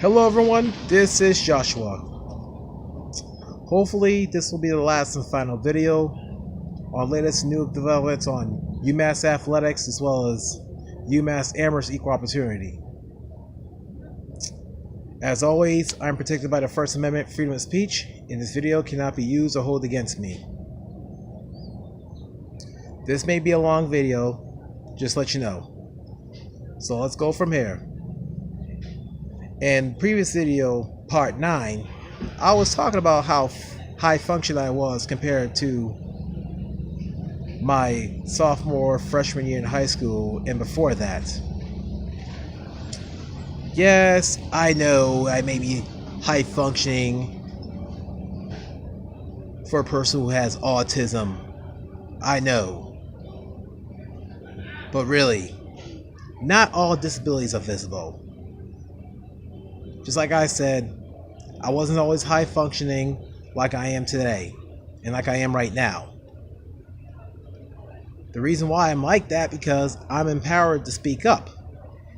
Hello everyone, this is Joshua. Hopefully this will be the last and final video on latest new developments on UMass Athletics as well as UMass Amherst Equal Opportunity. As always, I'm protected by the First Amendment freedom of speech, and this video cannot be used or held against me. This may be a long video, just to let you know. So let's go from here. In previous video, part 9, I was talking about how high function I was compared to my sophomore, freshman year in high school and before that. Yes, I know I may be high functioning for a person who has autism. I know. But really, not all disabilities are visible. Just like I said, I wasn't always high functioning like I am today and like I am right now. The reason why I'm like that because I'm empowered to speak up.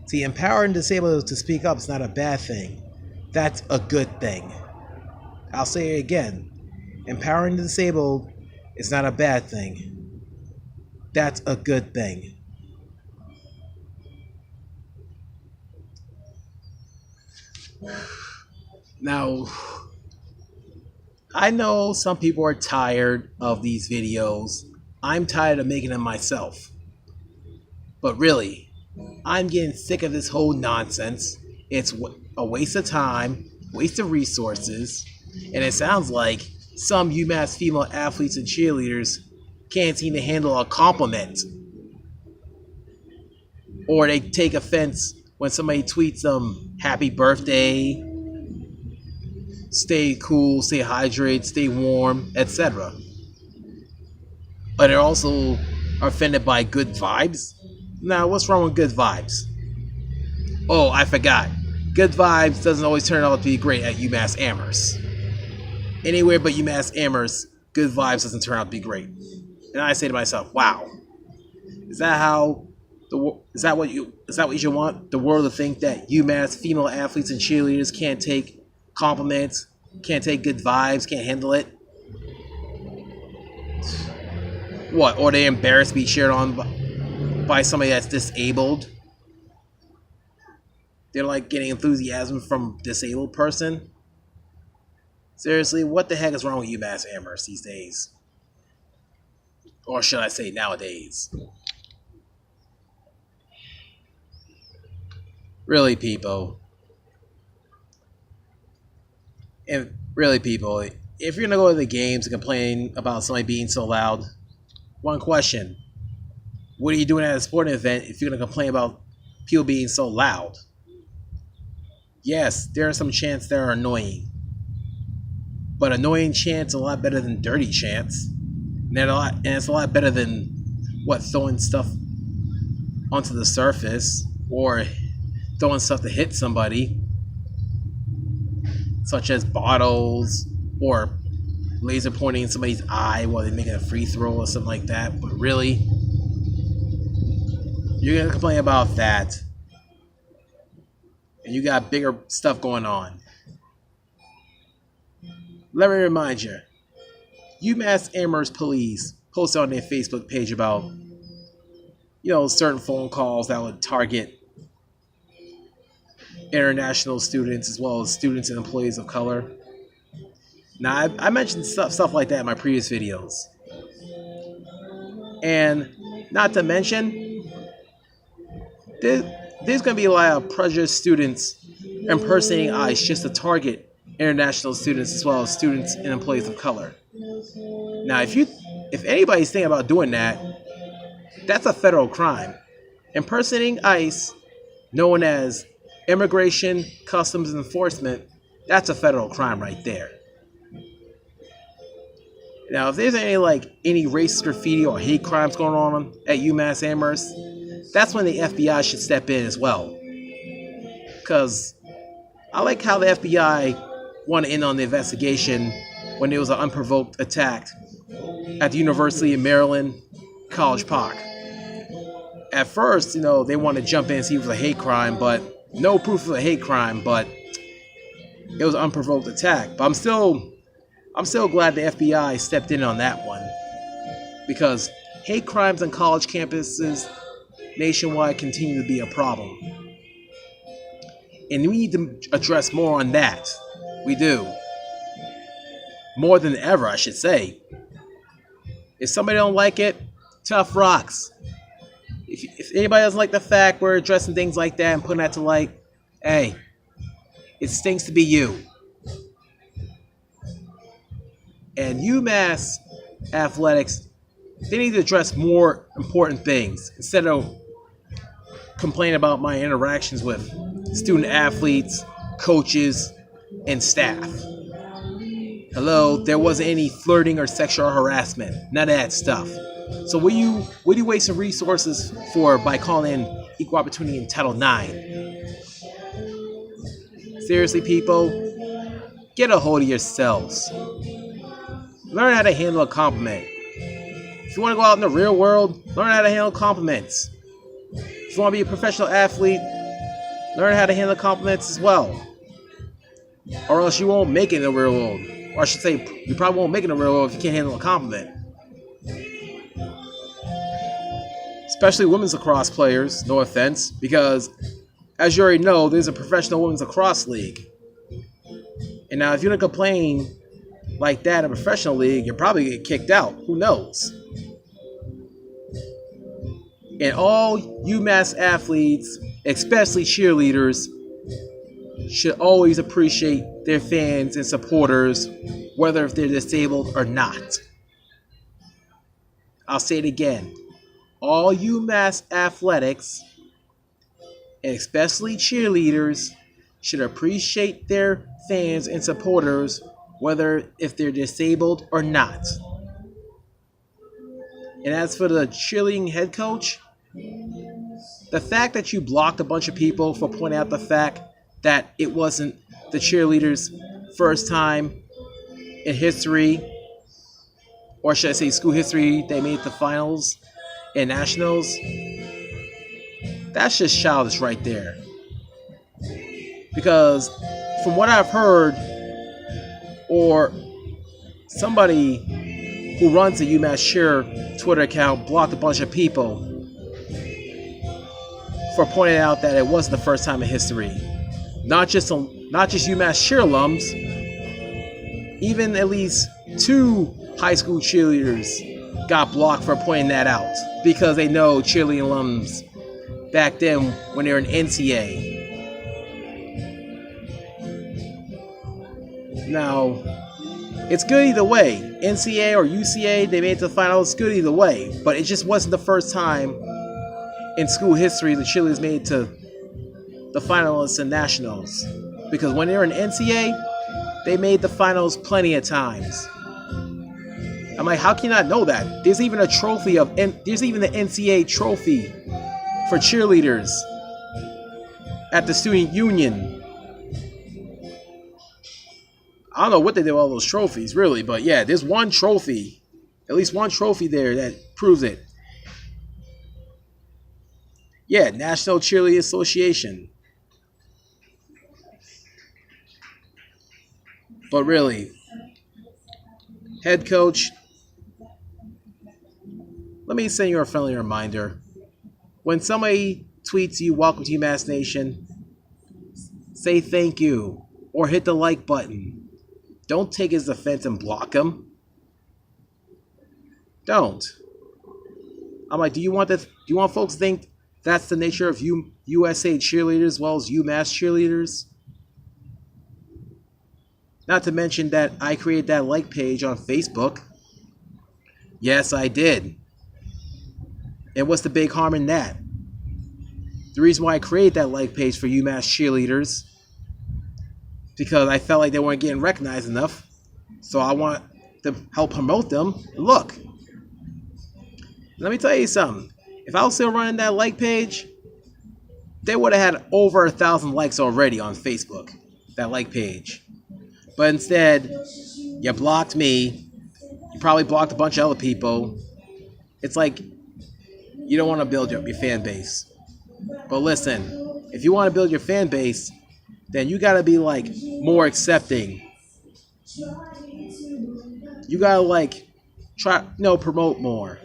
See, empowering disabled to speak up is not a bad thing. That's a good thing. I'll say it again. Empowering the disabled is not a bad thing. That's a good thing. Now, I know some people are tired of these videos. I'm tired of making them myself. But really, I'm getting sick of this whole nonsense. It's a waste of time, waste of resources, and it sounds like some UMass female athletes and cheerleaders can't seem to handle a compliment. Or they take offense when somebody tweets them happy birthday, stay cool, stay hydrated, stay warm, etc. But they're also offended by good vibes. Now, what's wrong with good vibes? Oh, I forgot. Good vibes doesn't always turn out to be great at UMass Amherst. Anywhere but UMass Amherst, good vibes doesn't turn out to be great. And I say to myself, wow, is that what you should want? The world to think that UMass female athletes and cheerleaders can't take compliments, can't take good vibes, can't handle it? What? Or they embarrassed to be cheered on by somebody that's disabled? They're like getting enthusiasm from a disabled person? Seriously, what the heck is wrong with UMass Amherst these days? Or should I say nowadays? Really, people. And really, people, if you're going to go to the games and complain about somebody being so loud, one question. What are you doing at a sporting event if you're going to complain about people being so loud? Yes, there are some chants that are annoying. But annoying chants are a lot better than dirty chants. And it's a lot better than, throwing stuff onto the surface or throwing stuff to hit somebody, such as bottles or laser pointing in somebody's eye while they're making a free throw or something like that. But really, you're going to complain about that, and you got bigger stuff going on. Let me remind you, UMass Amherst police posted on their Facebook page about, certain phone calls that would target international students as well as students and employees of color. Now, I mentioned stuff like that in my previous videos. And not to mention, there's going to be a lot of prejudiced students impersonating ICE just to target international students as well as students and employees of color. Now, if anybody's thinking about doing that, that's a federal crime. Impersonating ICE, known as Immigration, Customs Enforcement, that's a federal crime right there. Now, if there's any racist graffiti or hate crimes going on at UMass Amherst, that's when the FBI should step in as well. Because I like how the FBI wanted in on the investigation when there was an unprovoked attack at the University of Maryland, College Park. At first, they wanted to jump in and see if it was a hate crime, but no proof of a hate crime, but It was an unprovoked attack, but I'm still glad the FBI stepped in on that one because hate crimes on college campuses nationwide continue to be a problem, and we need to address more on that. We do more than ever, I should say. If somebody don't like it, tough rocks. If anybody doesn't like the fact we're addressing things like that and putting that to light, hey, it stinks to be you. And UMass Athletics, they need to address more important things instead of complaining about my interactions with student athletes, coaches, and staff. Hello, there wasn't any flirting or sexual harassment. None of that stuff. So what do you waste some resources for by calling in equal opportunity in Title IX? Seriously, people, get a hold of yourselves. Learn how to handle a compliment. If you want to go out in the real world, learn how to handle compliments. If you want to be a professional athlete, learn how to handle compliments as well. Or else you won't make it in the real world. Or I should say, you probably won't make it in the real world if you can't handle a compliment. Especially women's lacrosse players, no offense, because as you already know, there's a professional women's lacrosse league. And now if you're going to complain like that in a professional league, you're probably going to get kicked out. Who knows? And all UMass athletes, especially cheerleaders, should always appreciate their fans and supporters, whether if they're disabled or not. I'll say it again. All UMass athletics, and especially cheerleaders, should appreciate their fans and supporters, whether if they're disabled or not. And as for the cheerleading head coach, the fact that you blocked a bunch of people for pointing out the fact that it wasn't the cheerleaders' first time in history, or should I say school history, they made the finals and nationals, that's just childish right there. Because from what I've heard, or somebody who runs the UMass Cheer Twitter account blocked a bunch of people for pointing out that it wasn't the first time in history. Not just UMass Cheer alums, even at least 2 high school cheerleaders got blocked for pointing that out because they know cheerleading alums back then when they were in NCA. Now, it's good either way. NCA or UCA, they made it to the finals. It's good either way. But it just wasn't the first time in school history the cheerleaders made it to the finalists and nationals. Because when they were in NCA, they made the finals plenty of times. I'm like, how can you not know that? There's even a trophy there's even the NCAA trophy for cheerleaders at the student union. I don't know what they did with all those trophies, really, but yeah, there's one trophy, at least one trophy there that proves it. Yeah, National Cheerleading Association. But really, head coach, let me send you a friendly reminder. When somebody tweets you, "Welcome to UMass Nation," say thank you or hit the like button. Don't take his offense and block him. Don't. I'm like, do you want folks to think that's the nature of USA cheerleaders as well as UMass cheerleaders? Not to mention that I created that like page on Facebook. Yes, I did. And what's the big harm in that? The reason why I created that like page for UMass cheerleaders, because I felt like they weren't getting recognized enough. So I want to help promote them. And look, let me tell you something. If I was still running that like page, they would have had over 1,000 likes already on Facebook, that like page. But instead, you blocked me. You probably blocked a bunch of other people. It's like you don't want to build up your fan base. But listen, if you want to build your fan base, then you gotta be like more accepting. You gotta like try promote more.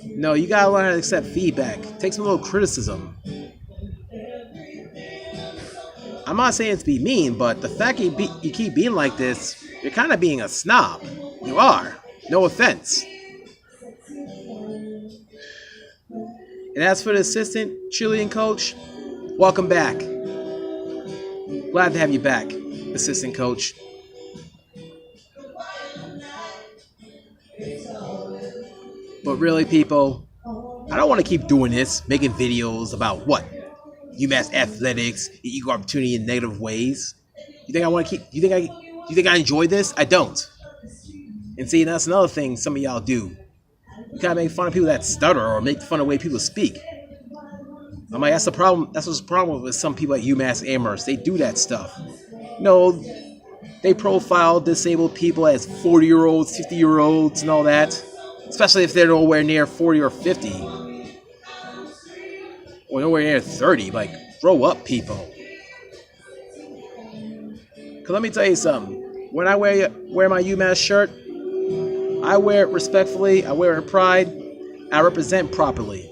No, you gotta learn how to accept feedback. Take some little criticism. I'm not saying it to be mean, but the fact you keep being like this, you're kind of being a snob. You are. No offense. And as for the assistant cheerleading coach, welcome back. Glad to have you back, assistant coach. But really, people, I don't want to keep doing this, making videos about what? UMass Athletics, equal opportunity in negative ways. You think I want to keep? You think I enjoy this? I don't. And see, that's another thing some of y'all do. You kind of make fun of people that stutter or make fun of the way people speak. I'm like, that's the problem. That's what's the problem with some people at UMass Amherst. They do that stuff. No, they profile disabled people as 40-year-olds, 50-year-olds, and all that. Especially if they're nowhere near 40 or 50. Or nowhere near 30. Like, grow up, people. Because let me tell you something. When I wear my UMass shirt, I wear it respectfully. I wear it with pride. I represent properly.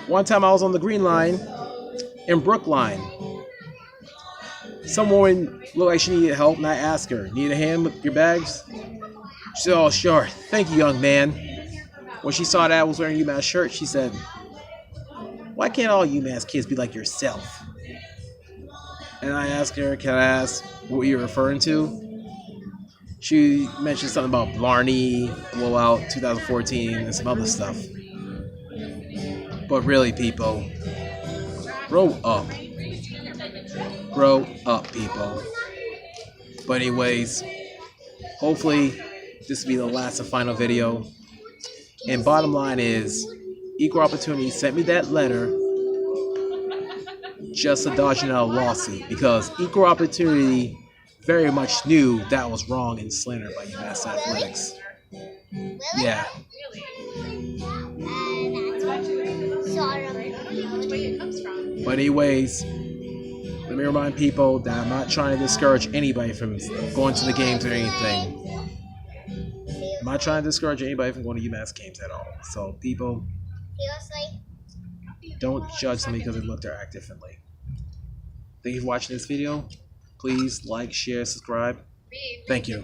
One time I was on the Green Line in Brookline. Some woman looked like she needed help, and I asked her, "Need a hand with your bags?" She said, "Oh, sure. Thank you, young man." When she saw that I was wearing a UMass shirt, she said, "Why can't all UMass kids be like yourself?" And I asked her, "Can I ask what you're referring to?" She mentioned something about Blarney, Blowout, 2014, and some other stuff. But really, people, grow up. Grow up, people. But anyways, hopefully this will be the last and final video. And bottom line is, Equal Opportunity sent me that letter just to dodge a lawsuit, because Equal Opportunity very much knew that was wrong and slandered by UMass Athletics. Yeah. But anyways, let me remind people that I'm not trying to discourage anybody from going to the games or anything. I'm not trying to discourage anybody from going to UMass games at all. So people, don't judge somebody because they look or act differently. Thank you for watching this video. Please like, share, subscribe. Thank you.